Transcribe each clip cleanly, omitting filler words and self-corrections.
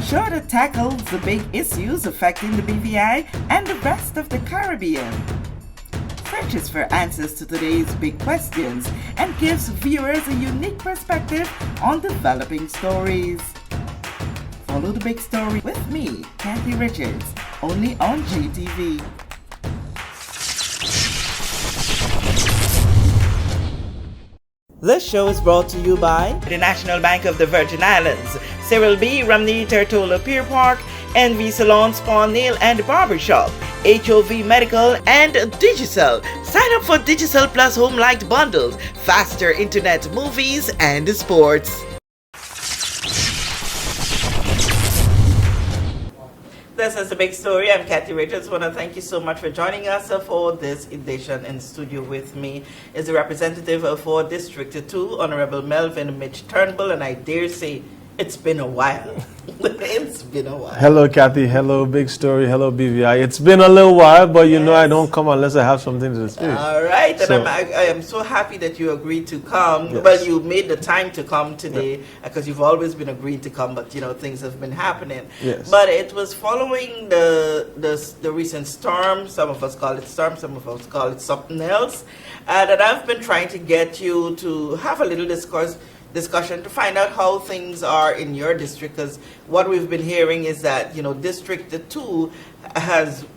show that tackles the big issues affecting the BVI and the rest of the Caribbean. Searches for answers to today's big questions and gives viewers a unique perspective on developing stories. Follow the big story with me, Kathy Richards, only on JTV. This show is brought to you by the National Bank of the Virgin Islands, Cyril B. Ramney Tertola Pier Park, NV Salon Spa Nail and Barbershop, HOV Medical, and Digicel. Sign up for Digicel Plus Home Light Bundles, faster internet, movies, and sports. This is the big story. I'm Kathy Richards. I want to thank you so much for joining us for this edition. In studio with me is the representative for District 2, Honorable Melvin Mitch Turnbull, and I dare say it's been a while. It's been a while. Hello, Kathy. Hello, Big Story. Hello, BVI. It's been a little while, but you know I don't come unless I have something to speak. All right. And I am so happy that you agreed to come. Yes. Well, you made the time to come today because you've always been agreed to come, but, you know, things have been happening. Yes. But it was following the recent storm. Some of us call it storm. Some of us call it something else. That I've been trying to get you to have a little discussion to find out how things are in your district, because what we've been hearing is that, you know, District 2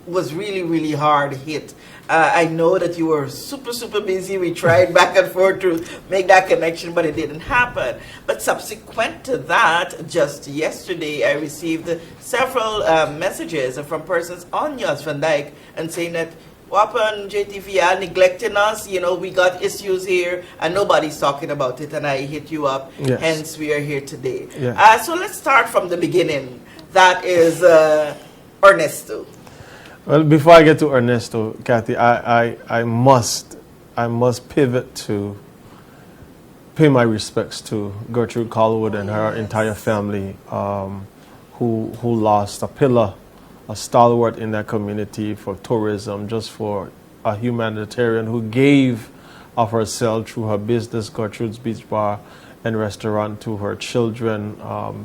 was really hard hit. I know that you were super busy. We tried back and forth to make that connection, but it didn't happen. But subsequent to that, just yesterday, I received several messages from persons on Jos Van Dyke and saying that Wapan JTV are neglecting us, you know, we got issues here and nobody's talking about it, and I hit you up, yes. Hence we are here today. Yes. So let's start from the beginning. That is Ernesto. Well, before I get to Ernesto, Kathy, I must pivot to pay my respects to Gertrude Colwood and her entire family who lost a pillar, a stalwart in that community for tourism, just for a humanitarian who gave of herself through her business, Gertrude's Beach Bar and Restaurant, to her children.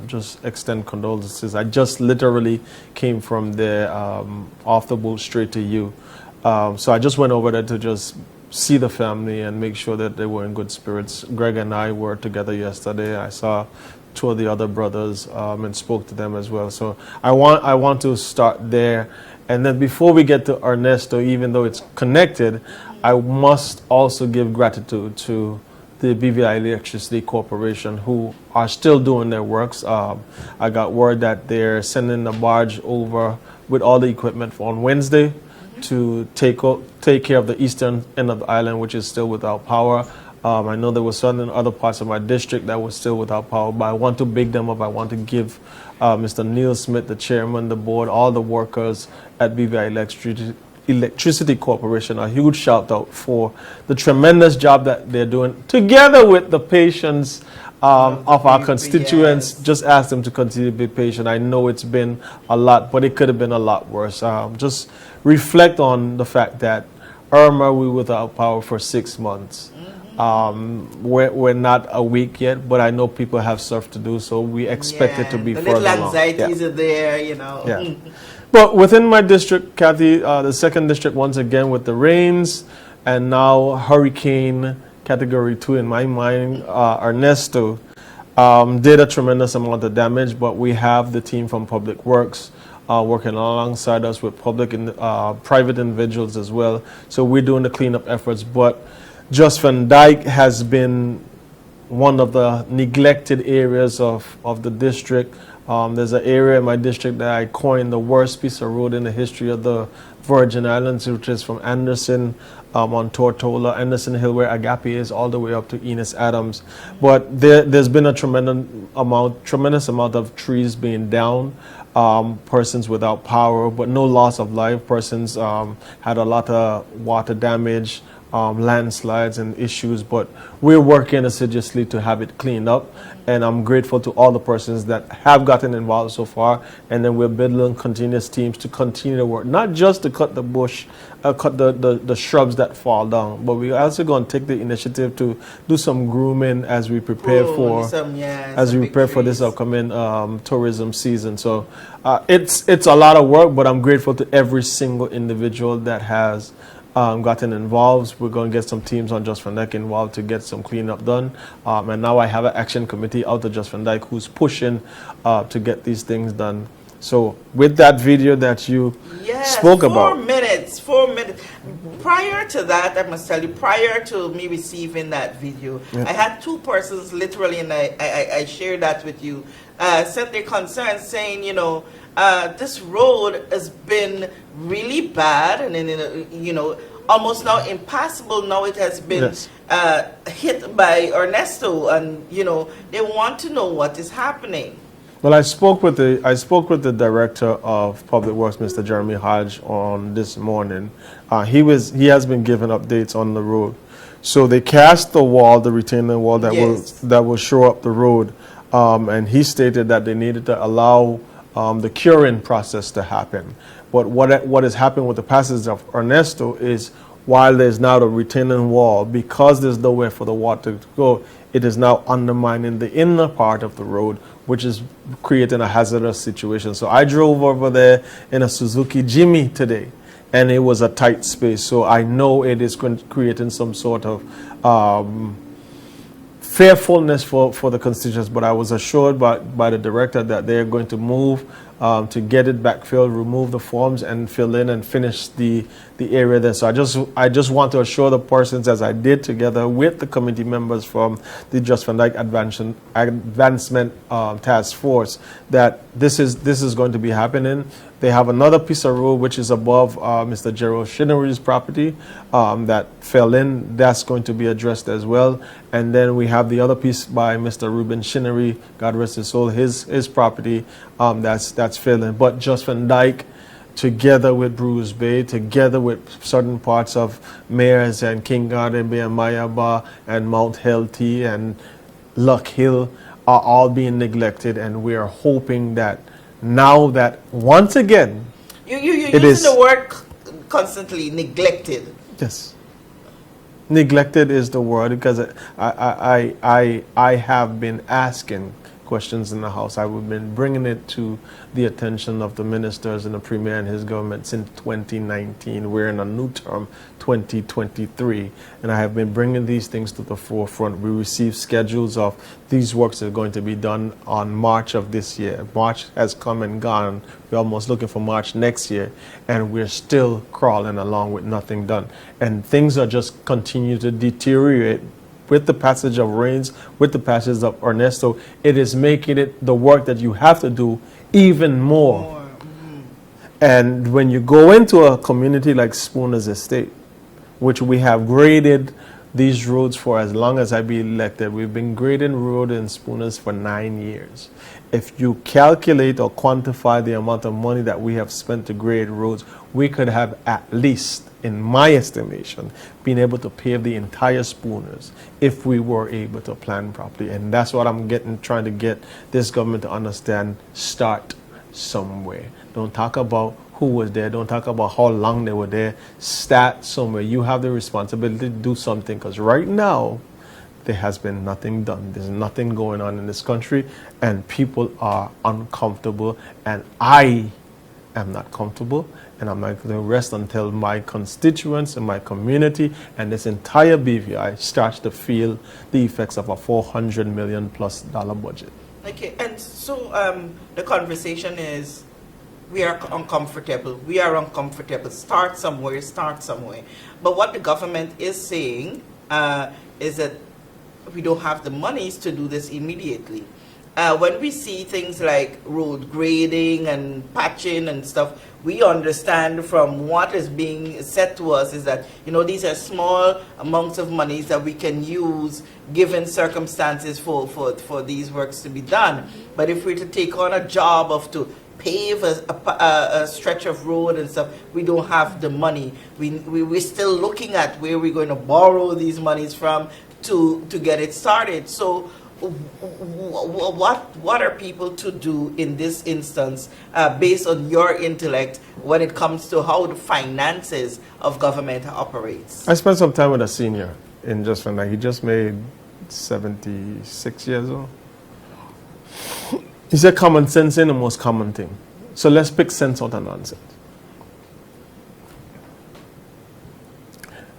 Just extend condolences. I just literally came from there off the boat straight to you. So I just went over there to just see the family and make sure that they were in good spirits. Greg and I were together yesterday. I saw two of the other brothers and spoke to them as well. So I want to start there. And then before we get to Ernesto, even though it's connected, I must also give gratitude to the BVI Electricity Corporation, who are still doing their works. I got word that they're sending a barge over with all the equipment on Wednesday to take care of the eastern end of the island, which is still without power. I know there were certain other parts of my district that were still without power, but I want to big them up. I want to give Mr. Neil Smith, the chairman, the board, all the workers at BVI Electricity Corporation a huge shout out for the tremendous job that they're doing, together with the patients of our constituents. Yes. Just ask them to continue to be patient. I know it's been a lot, but it could have been a lot worse. Just reflect on the fact that Irma, we were without power for 6 months. We're not a week yet, but I know people have stuff to do, so we expect it to be further along. The little anxieties are there, you know. Yeah. But within my district, Kathy, the second district, once again with the rains, and now hurricane category 2 in my mind, Ernesto did a tremendous amount of damage, but we have the team from Public Works working alongside us with private individuals as well. So we're doing the cleanup efforts, but Jos Van Dyke has been one of the neglected areas of the district. There's an area in my district that I coined the worst piece of road in the history of the Virgin Islands, which is from Anderson on Tortola, Anderson Hill, where Agape is, all the way up to Enos Adams. But there's been a tremendous amount of trees being down, persons without power, but no loss of life. Persons had a lot of water damage. landslides and issues, but we're working assiduously to have it cleaned up. And I'm grateful to all the persons that have gotten involved so far. And then we're building continuous teams to continue to work, not just to cut the bush, cut the shrubs that fall down, but we're also going to take the initiative to do some grooming as we prepare for this upcoming tourism season. So it's a lot of work, but I'm grateful to every single individual that has gotten involved. We're going to get some teams on Just Van Dyke involved to get some cleanup done. And now I have an action committee out of Just Van Dyke who's pushing to get these things done. So with that video that you spoke about. 4 minutes, 4 minutes. Prior to that, I must tell you, prior to me receiving that video, I had two persons literally, and I shared that with you, sent their concerns saying, you know, this road has been really bad and you know, almost now impassable. Now it has been hit by Ernesto, and you know, they want to know what is happening. Well, I spoke with the director of Public Works, Mr. Jeremy Hodge, on this morning. He has been giving updates on the road. So they cast the wall, the retaining wall that will shore up the road, and he stated that they needed to allow the curing process to happen. But what has happened with the passage of Ernesto is, while there's now a retaining wall, because there's nowhere for the water to go, it is now undermining the inner part of the road, which is creating a hazardous situation. So I drove over there in a Suzuki Jimmy today, and it was a tight space. So I know it is creating some sort of fearfulness for the constituents, but I was assured by the director that they're going to move to get it backfilled, remove the forms, and fill in and finish the area there. So I just want to assure the persons, as I did together with the committee members from the Just Van Dyke Advancement Task Force, that this is going to be happening. They have another piece of road which is above Mr. Gerald Shinnery's property that fell in. That's going to be addressed as well. And then we have the other piece by Mr. Reuben Shinnery, God rest his soul, his property that's failing. But Just Van Dyke, together with Bruce Bay, together with certain parts of Mayors and King Garden Bay and Mayaba and Mount Healthy and Luck Hill, are all being neglected, and we are hoping that now that once again you're using the word constantly, neglected. Yes, neglected is the word, because I have been asking questions in the House. I've been bringing it to the attention of the ministers and the Premier and his government since 2019. We're in a new term, 2023, and I have been bringing these things to the forefront. We received schedules of these works are going to be done on March of this year. March has come and gone. We're almost looking for March next year, and we're still crawling along with nothing done. And things are just continue to deteriorate. With the passage of rains, with the passage of Ernesto, it is making it the work that you have to do even more. And when you go into a community like Spooner's Estate, which we have graded these roads for as long as I've been elected, we've been grading road in Spooner's for 9 years. If you calculate or quantify the amount of money that we have spent to grade roads, we could have at least, in my estimation, been able to pave the entire Spooners if we were able to plan properly. And that's what I'm trying to get this government to understand. Start somewhere. Don't talk about who was there. Don't talk about how long they were there. Start somewhere. You have the responsibility to do something, because right now there has been nothing done. There's nothing going on in this country, and people are uncomfortable, and I am not comfortable, and I'm not going to rest until my constituents and my community and this entire BVI starts to feel the effects of a $400 million+ budget. Okay, and so the conversation is, we are uncomfortable. We are uncomfortable. Start somewhere. Start somewhere. But what the government is saying is that we don't have the monies to do this immediately. When we see things like road grading and patching and stuff, we understand from what is being said to us is that, you know, these are small amounts of monies that we can use given circumstances for these works to be done. But if we're to take on a job of to pave a stretch of road and stuff, we don't have the money. We're still looking at where we're going to borrow these monies from to get it started. So what are people to do in this instance based on your intellect when it comes to how the finances of government operates? I spent some time with a senior in just from that. He just made 76 years old. He said common sense ain't the most common thing. So let's pick sense out of nonsense.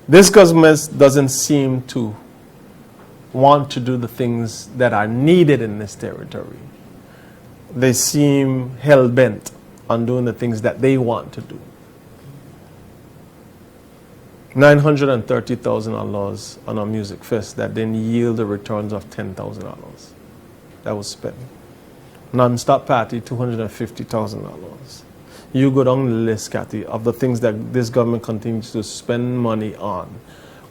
This government doesn't seem to want to do the things that are needed in this territory. They seem hell-bent on doing the things that they want to do. $930,000 on a music fest that didn't yield the returns of $10,000. That was spent. Non-stop party, $250,000. You go down the list, Kathy, of the things that this government continues to spend money on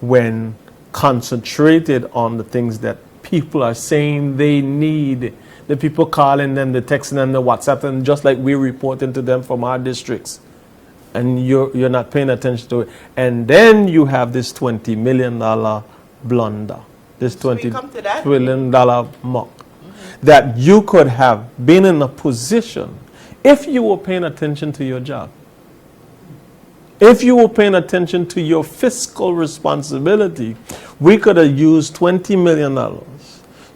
when concentrated on the things that people are saying they need. The people calling them, the texting them, the WhatsApp them, just like we're reporting to them from our districts. And you're not paying attention to it. And then you have this $20 million blunder, this $20 million muck, that you could have been in a position if you were paying attention to your job. If you were paying attention to your fiscal responsibility, we could have used $20 million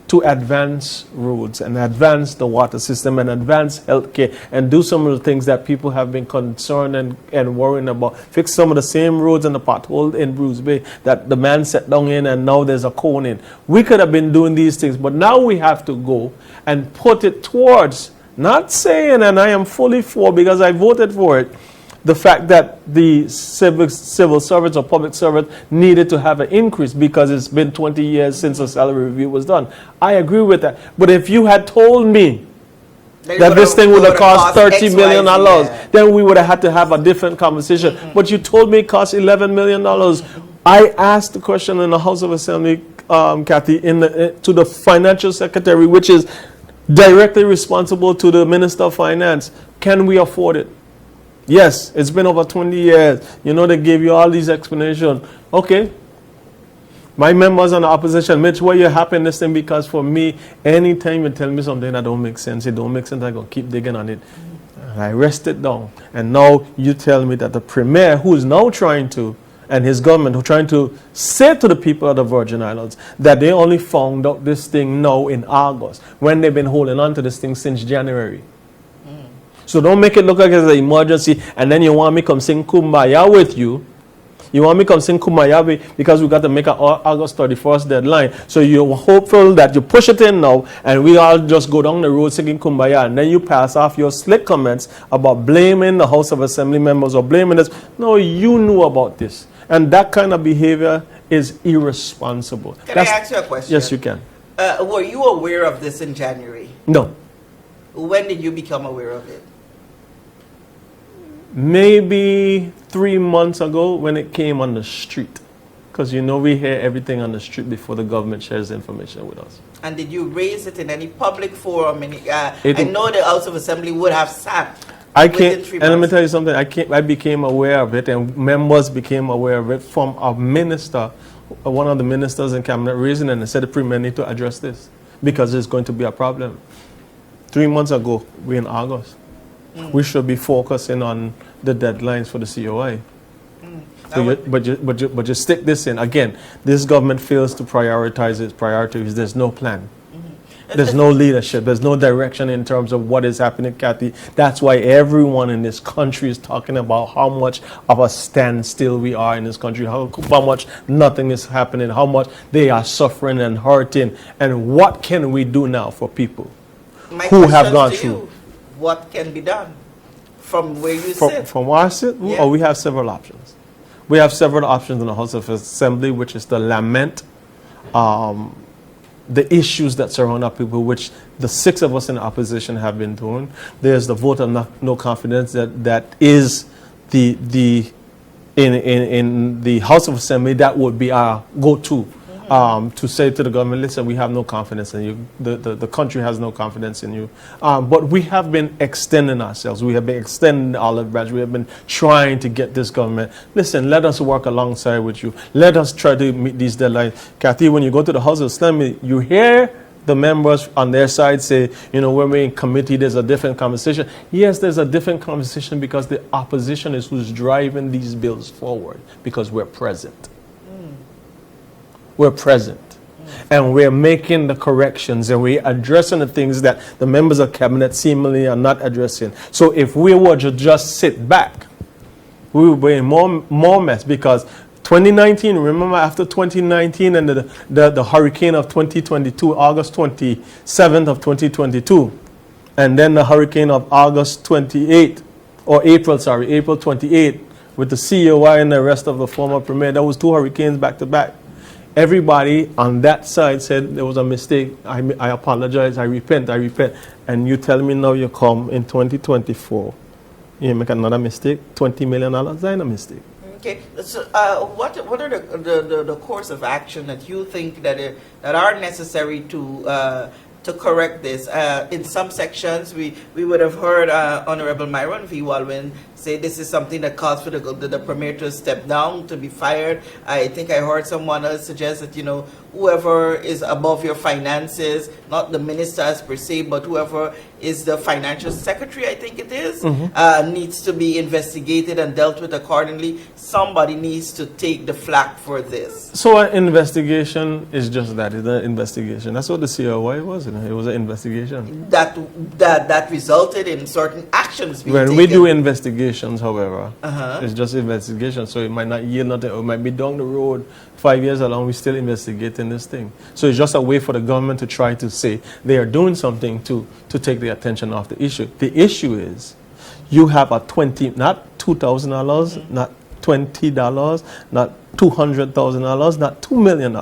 to advance roads and advance the water system and advance healthcare and do some of the things that people have been concerned and worrying about. Fix some of the same roads and the pothole in Bruce Bay that the man set down in and now there's a cone in. We could have been doing these things, but now we have to go and put it towards, not saying, and I am fully for, because I voted for it, the fact that the civil servants or public servants needed to have an increase because it's been 20 years since a salary review was done. I agree with that. But if you had told me that this thing would have cost $30 million, then we would have had to have a different conversation. But you told me it cost $11 million. I asked the question in the House of Assembly, Kathy, to the financial secretary, which is directly responsible to the Minister of Finance. Can we afford it? Yes, it's been over 20 years. You know, they gave you all these explanations. Okay. My members on the opposition, Mitch, why you happy in this thing? Because for me, anytime you tell me something that don't make sense, it don't make sense, I'm going to keep digging on it. And I rest it down. And now you tell me that the Premier, who is now trying to, and his government, who are trying to say to the people of the Virgin Islands that they only found out this thing now in August, when they've been holding on to this thing since January. So don't make it look like it's an emergency and then you want me to come sing Kumbaya with you. You want me to come sing Kumbaya because we got to make an August 31st deadline. So you're hopeful that you push it in now and we all just go down the road singing Kumbaya, and then you pass off your slick comments about blaming the House of Assembly members or blaming us. No, you knew about this. And that kind of behavior is irresponsible. Can I ask you a question? Yes, you can. Were you aware of this in January? No. When did you become aware of it? Maybe 3 months ago when it came on the street. Because you know we hear everything on the street before the government shares information with us. And did you raise it in any public forum? I know the House of Assembly would have sat. And let me tell you something, I became aware of it and members became aware of it from a minister, one of the ministers in cabinet raising, and they said the Premier need to address this because there's going to be a problem. 3 months ago, we're in August. We should be focusing on the deadlines for the COI. So but you stick this in. Again, this government fails to prioritize its priorities. There's no plan. There's no leadership. There's no direction in terms of what is happening, Kathy. That's why everyone in this country is talking about how much of a standstill we are in this country, how much nothing is happening, how much they are suffering and hurting, and what can we do now for people who have gone through. What can be done from where you sit? From where I sit? Yeah. Oh, we have several options. We have several options in the House of Assembly, which is to lament the issues that surround our people, which the 6 of us in the opposition have been doing. There's the vote of no confidence that is in the House of Assembly. That would be our go-to. to say to the government, listen, we have no confidence in you. The country has no confidence in you. But we have been extending ourselves. We have been extending the olive branch. We have been trying to get this government, listen, let us work alongside with you. Let us try to meet these deadlines. Kathy, when you go to the House of Assembly, you hear the members on their side say, you know, when we're in committee, there's a different conversation. Yes, there's a different conversation because the opposition is who's driving these bills forward because we're present. We're present. And we're making the corrections and we're addressing the things that the members of cabinet seemingly are not addressing. So if we were to just sit back, we would be in more mess because 2019, remember after 2019 and the hurricane of 2022, August 27th of 2022, and then the hurricane of August 28th, or April 28th, with the COI and the rest of the former premier. That was 2 hurricanes back to back. Everybody on that side said there was a mistake. I apologize, I repent. And you tell me now you come in 2024, you make another mistake, $20 million, that's a mistake. Okay, so what are the course of action that you think that are necessary to correct this? In some sections, we would have heard Honorable Myron V. Walwyn say this is something that calls for the premier to step down, to be fired. I think I heard someone else suggest that, you know, whoever is above your finances, not the ministers per se, but whoever is the financial secretary, I think it is, needs to be investigated and dealt with accordingly. Somebody needs to take the flak for this. So an investigation is just that, it's an investigation. That's what the COI was, you know? It was an investigation. That resulted in certain actions being when taken. we do investigations, however, it's just investigation, so it might not yield nothing. It might be down the road 5 years along, we're still investigating this thing. So it's just a way for the government to try to say they are doing something to take the attention off the issue. The issue is you have a not $2,000, not $20, not $200,000, not $2 million.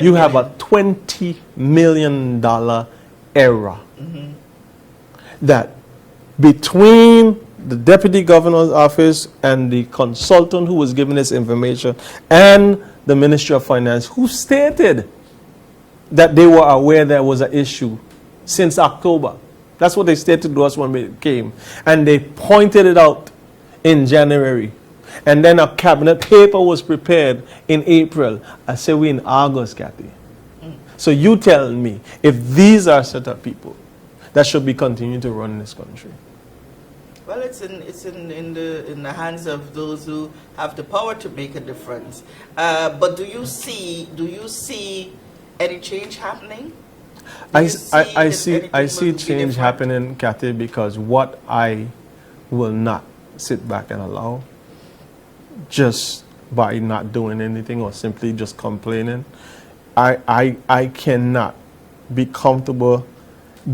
You have a $20 million error that between the deputy governor's office and the consultant who was given this information and the Ministry of Finance, who stated that they were aware there was an issue since October. That's what they stated to us when we came. And they pointed it out in January. And then a cabinet paper was prepared in April. I say we're in August, Kathy. So you tell me, if these are set up people that should be continuing to run this country. Well, it's in the hands of those who have the power to make a difference. But do you see any change happening? I see change happening, Kathy, because what I will not sit back and allow, just by not doing anything or simply just complaining, I cannot be comfortable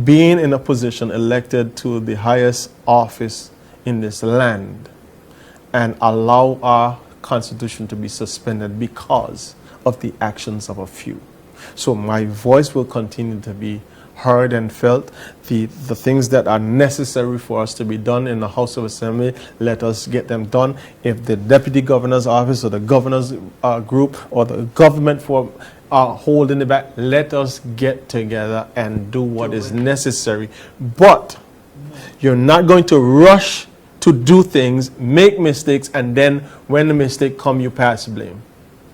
being in a position elected to the highest office in this land and allow our constitution to be suspended because of the actions of a few. So my voice will continue to be heard and felt. The things that are necessary for us to be done in the House of Assembly, let us get them done. If the Deputy Governor's Office or the Governor's Group or the government for holding it back, let us get together and do what is necessary. But you're not going to rush to do things, make mistakes, and then when the mistake comes, you pass blame.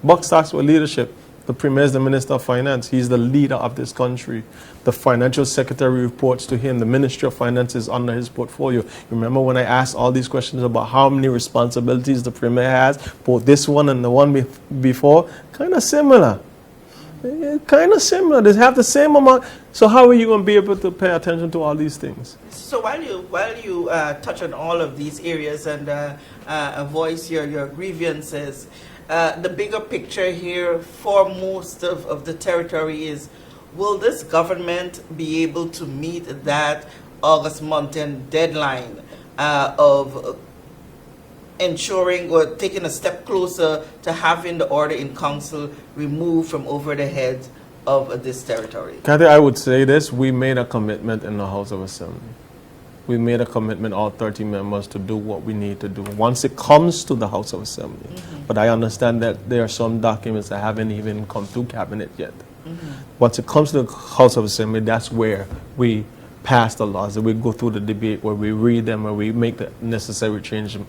Buck starts with leadership. The Premier is the Minister of Finance. He's the leader of this country. The Financial Secretary reports to him. The Ministry of Finance is under his portfolio. Remember when I asked all these questions about how many responsibilities the Premier has, both this one and the one before? Kind of similar. Kind of similar. They have the same amount. So how are you going to be able to pay attention to all these things? So while you touch on all of these areas and voice your grievances, the bigger picture here for most of the territory is, will this government be able to meet that August month-end deadline of ensuring or taking a step closer to having the order in council removed from over the heads of this territory? Kathy, I would say this. We made a commitment in the House of Assembly. we made a commitment, all 30 members, to do what we need to do once it comes to the House of Assembly. But I understand that there are some documents that haven't even come through Cabinet yet. Once it comes to the House of Assembly, that's where we pass the laws, that we go through the debate, where we read them, where we make the necessary changes.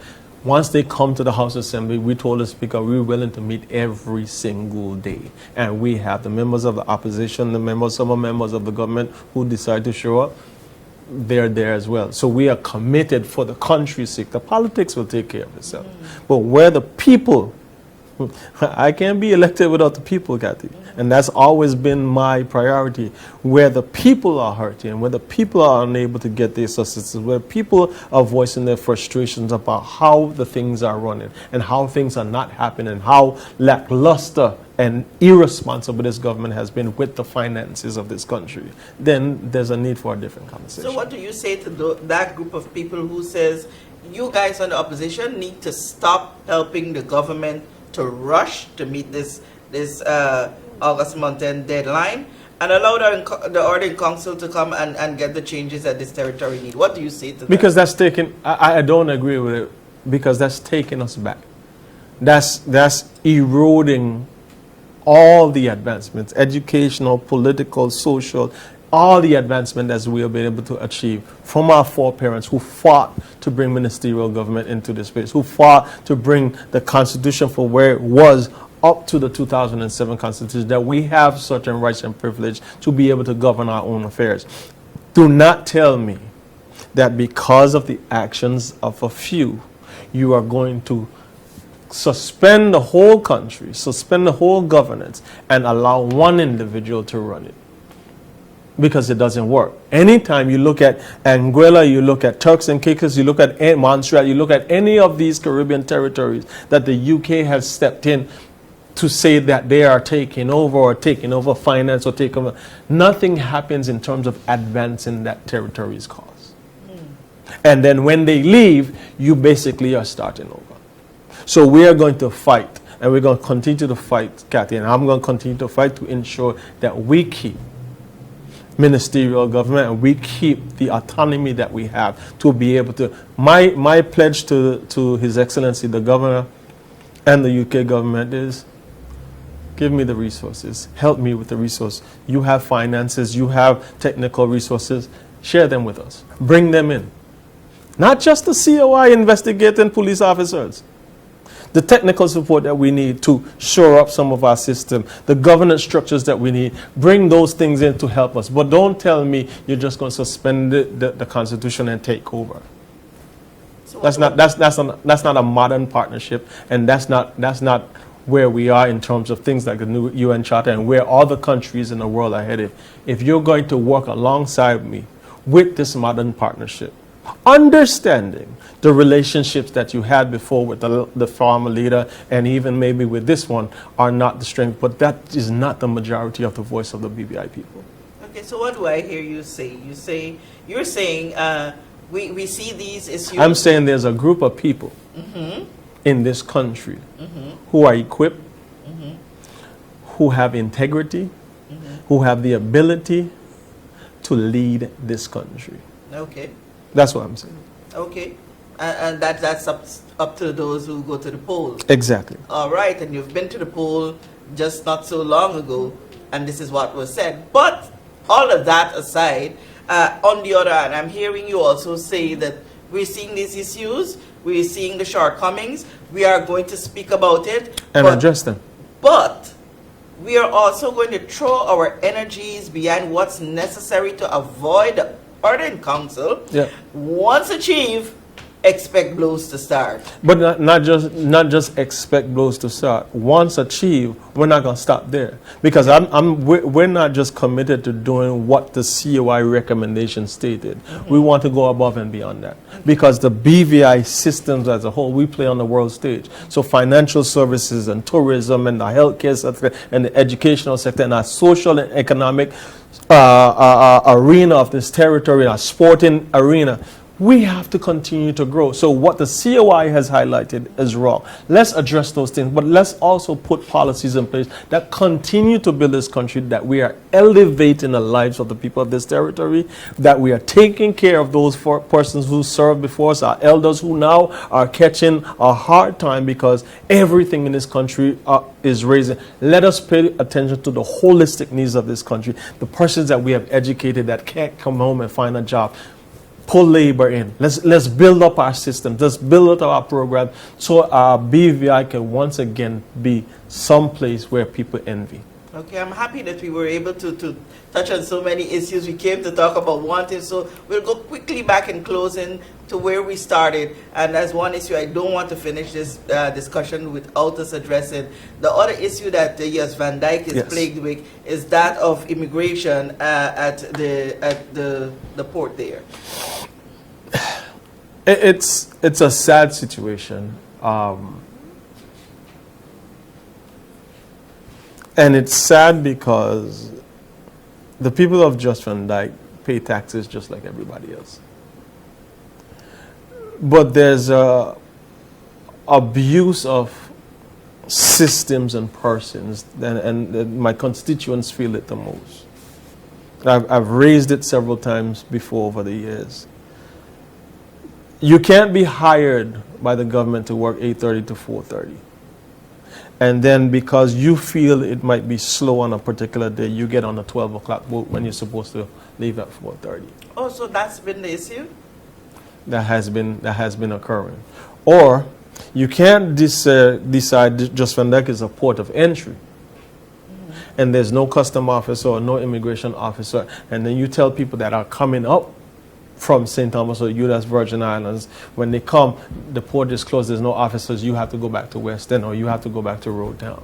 Once they come to the House Assembly, we told the Speaker we're willing to meet every single day. And we have the members of the opposition, some members of the government who decide to show up, they're there as well. So we are committed for the country's sake. The politics will take care of itself. But where the people, I can't be elected without the people, Kathy. And that's always been my priority. Where the people are hurting, where the people are unable to get their assistance, where people are voicing their frustrations about how the things are running and how things are not happening, how lackluster and irresponsible this government has been with the finances of this country, then there's a need for a different conversation. So what do you say to that group of people who says, you guys on the opposition need to stop helping the government to rush to meet this August month end deadline and allow the Ordering Council to come and get the changes that this territory needs? What do you say to that? Because that's taking, I don't agree with it, because that's taking us back. That's eroding all the advancements, educational, political, social, all the advancement that we have been able to achieve from our foreparents who fought to bring ministerial government into this space, who fought to bring the Constitution for where it was up to the 2007 Constitution, that we have certain rights and privilege to be able to govern our own affairs. Do not tell me that because of the actions of a few, you are going to suspend the whole country, suspend the whole governance, and allow one individual to run it. Because it doesn't work. Anytime you look at Anguilla, you look at Turks and Caicos, you look at Montreal, you look at any of these Caribbean territories that the UK has stepped in to say that they are taking over finance or taking over, nothing happens in terms of advancing that territory's cause. And then when they leave, you basically are starting over. So we are going to fight, and we're going to continue to fight, Kathy, and I'm going to continue to fight to ensure that we keep ministerial government and we keep the autonomy that we have to be able to. My pledge to His Excellency the Governor and the UK government is, give me the resources, help me with the resource. You have finances, you have technical resources, share them with us, bring them in. Not just the COI investigating police officers. The technical support that we need to shore up some of our system, the governance structures that we need, bring those things in to help us. But don't tell me you're just going to suspend the Constitution and take over. So that's not a modern partnership, and that's not where we are in terms of things like the new UN Charter and where all the countries in the world are headed. If you're going to work alongside me with this modern partnership, understanding the relationships that you had before with the former leader and even maybe with this one are not the strength, but that is not the majority of the voice of the BVI people. Okay, so what do I hear you say? You're saying we see these issues. I'm saying there's a group of people in this country who are equipped, who have integrity, who have the ability to lead this country. Okay. That's what I'm saying. Okay. And that's up to those who go to the polls. Exactly. All right. And you've been to the poll just not so long ago, and this is what was said. But all of that aside, on the other hand, I'm hearing you also say that we're seeing these issues, we're seeing the shortcomings, we are going to speak about it. And address them. But we are also going to throw our energies behind what's necessary to avoid the Ordering Council. Yeah. Once achieved, expect blows to start. But not just expect blows to start. Once achieved, we're not going to stop there, because we're not just committed to doing what the COI recommendation stated. We want to go above and beyond that, because the BVI systems as a whole, we play on the world stage. So financial services and tourism and the healthcare sector and the educational sector and our social and economic arena of this territory, our sporting arena, we have to continue to grow. So what the COI has highlighted is wrong. Let's address those things, but let's also put policies in place that continue to build this country, that we are elevating the lives of the people of this territory, that we are taking care of those persons who served before us, our elders who now are catching a hard time because everything in this country is raising. Let us pay attention to the holistic needs of this country, the persons that we have educated that can't come home and find a job. Pull labor in. Let's build up our system. Let's build up our program so our BVI can once again be someplace where people envy. Okay, I'm happy that we were able to touch on so many issues. We came to talk about one thing, so we'll go quickly back in closing to where we started. And as one issue, I don't want to finish this discussion without us addressing the other issue that Van Dyke is plagued with, is that of immigration at the port there. It's a sad situation. And it's sad because the people of Just Van Dyke pay taxes just like everybody else. But there's a abuse of systems and persons, and my constituents feel it the most. I've raised it several times before over the years. You can't be hired by the government to work 8:30 to 4:30. And then because you feel it might be slow on a particular day, you get on a 12 o'clock boat when you're supposed to leave at 4:30. Oh, so that's been the issue? That has been occurring. Or you can't decide Just Van Dyke is a port of entry. And there's no custom officer or no immigration officer. And then you tell people that are coming up from St. Thomas or U.S. Virgin Islands, when they come, the port is closed, there's no officers, you have to go back to West End or you have to go back to Road Town.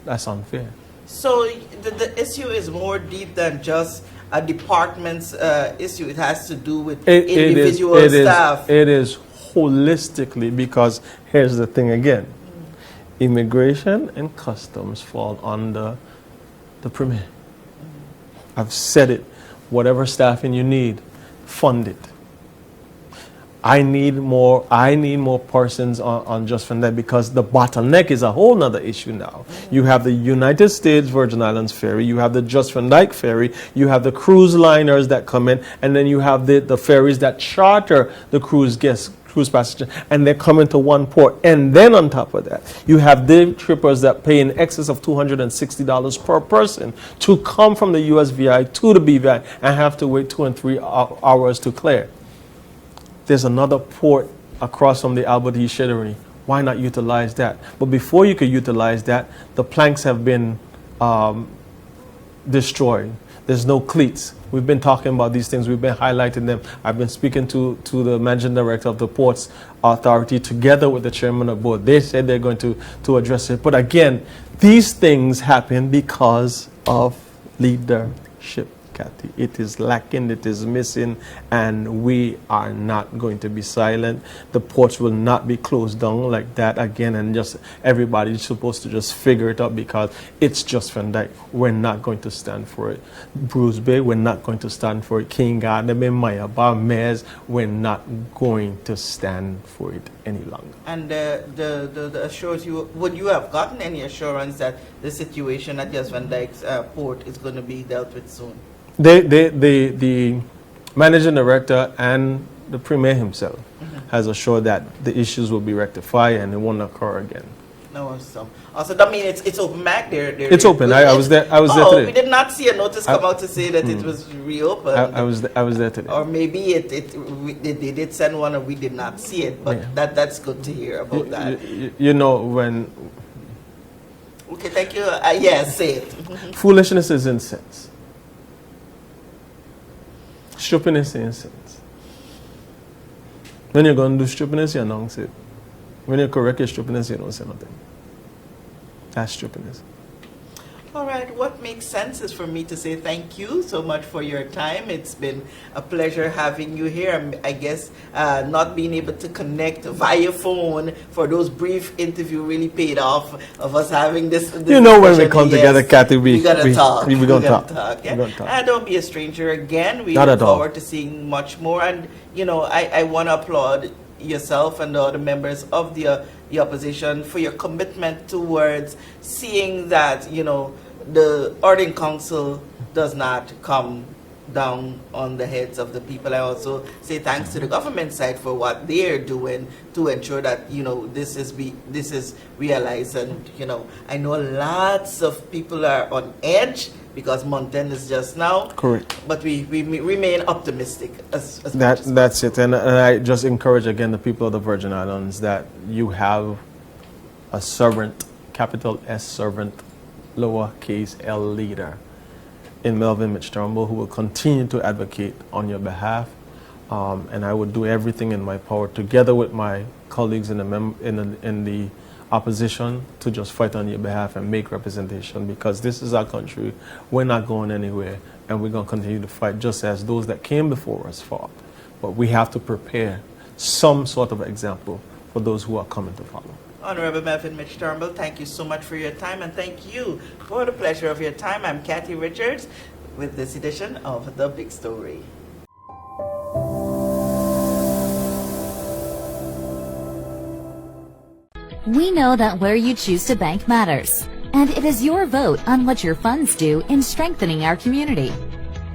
That's unfair. So the issue is more deep than just a department's issue. It has to do with individual staff. It is holistically, because here's the thing again. Immigration and customs fall under the Premier. I've said it. Whatever staffing you need, fund it. I need more persons on Just Van Dyke, because the bottleneck is a whole nother issue now. You have the United States Virgin Islands ferry, you have the Just Van Dyke ferry, you have the cruise liners that come in, and then you have the ferries that charter the cruise passengers, and they're coming to one port. And then on top of that, you have day trippers that pay in excess of $260 per person to come from the USVI to the BVI and have to wait 2 and 3 hours to clear. There's another port across from the Albert E. Sheddery. Why not utilize that? But before you could utilize that, the planks have been destroyed. There's no cleats. We've been talking about these things. We've been highlighting them. I've been speaking to the managing director of the Ports Authority together with the chairman of the board. They said they're going to address it. But again, these things happen because of leadership, Kathy. It is lacking, it is missing, and we are not going to be silent. The ports will not be closed down like that again, and just everybody's supposed to just figure it out because it's Just Van Dyke. We're not going to stand for it. Bruce Bay, we're not going to stand for it. King Gardner, Mayaba, Mayors, we're not going to stand for it any longer. And the assures you, would you have gotten any assurance that the situation at Just Van Dyke's port is going to be dealt with soon? The managing director and the Premier himself has assured that the issues will be rectified and it won't occur again. No, also that means it's open back there. It's open. I was there. I was there today. We did not see a notice come out to say that it was reopened. I was there today. Or maybe they did send one and we did not see it. But yeah, that's good to hear about that. You know when. Okay, thank you. Yes, say it. Foolishness is incense. Stupidness is incense. When you're going to do stupidness, you announce it. When you correct your stupidness, you don't say nothing. That's stupidness. All right, what makes sense is for me to say thank you so much for your time. It's been a pleasure having you here. I guess not being able to connect via phone for those brief interview really paid off of us having this You know, when we discussion. come Yes, together, Kathy, we gotta talk. We're going to talk. Yeah? We're gonna talk. And don't be a stranger again. We Not look at all. forward to seeing much more. And, you know, I want to applaud yourself and the other members of the opposition for your commitment towards seeing that, you know, the Ording Council does not come down on the heads of the people. I also say thanks to the government side for what they're doing to ensure that, you know, this is realized. And, you know, I know lots of people are on edge because Mountain is just now. Correct. But we remain optimistic as much as That's it. And I just encourage again the people of the Virgin Islands that you have a servant, capital S servant, lowercase l leader in Melvin Mitch Turnbull, who will continue to advocate on your behalf. And I would do everything in my power, together with my colleagues in the opposition, to just fight on your behalf and make representation, because this is our country. We're not going anywhere, and we're going to continue to fight just as those that came before us fought. But we have to prepare some sort of example for those who are coming to follow. Honorable Melvin Mitch Turnbull, thank you so much for your time, and thank you for the pleasure of your time. I'm Kathy Richards with this edition of The Big Story. We know that where you choose to bank matters, and it is your vote on what your funds do in strengthening our community.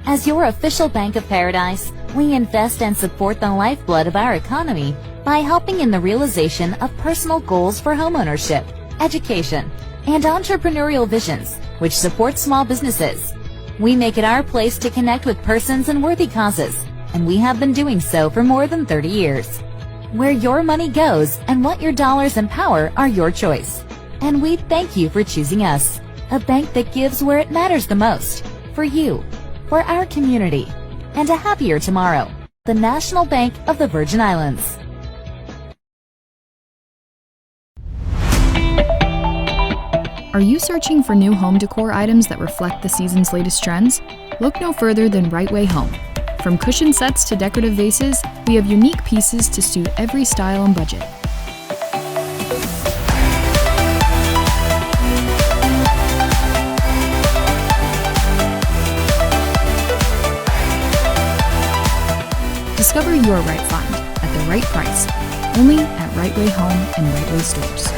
As your official Bank of Paradise, we invest and support the lifeblood of our economy by helping in the realization of personal goals for homeownership, education, and entrepreneurial visions, which support small businesses. We make it our place to connect with persons and worthy causes, and we have been doing so for more than 30 years. Where your money goes and what your dollars empower are your choice. And we thank you for choosing us, a bank that gives where it matters the most, for you, for our community, and a happier tomorrow. The National Bank of the Virgin Islands. Are you searching for new home decor items that reflect the season's latest trends? Look no further than Right Way Home. From cushion sets to decorative vases, we have unique pieces to suit every style and budget. Discover your right find at the right price, only at Right Way Home and Right Way Stores.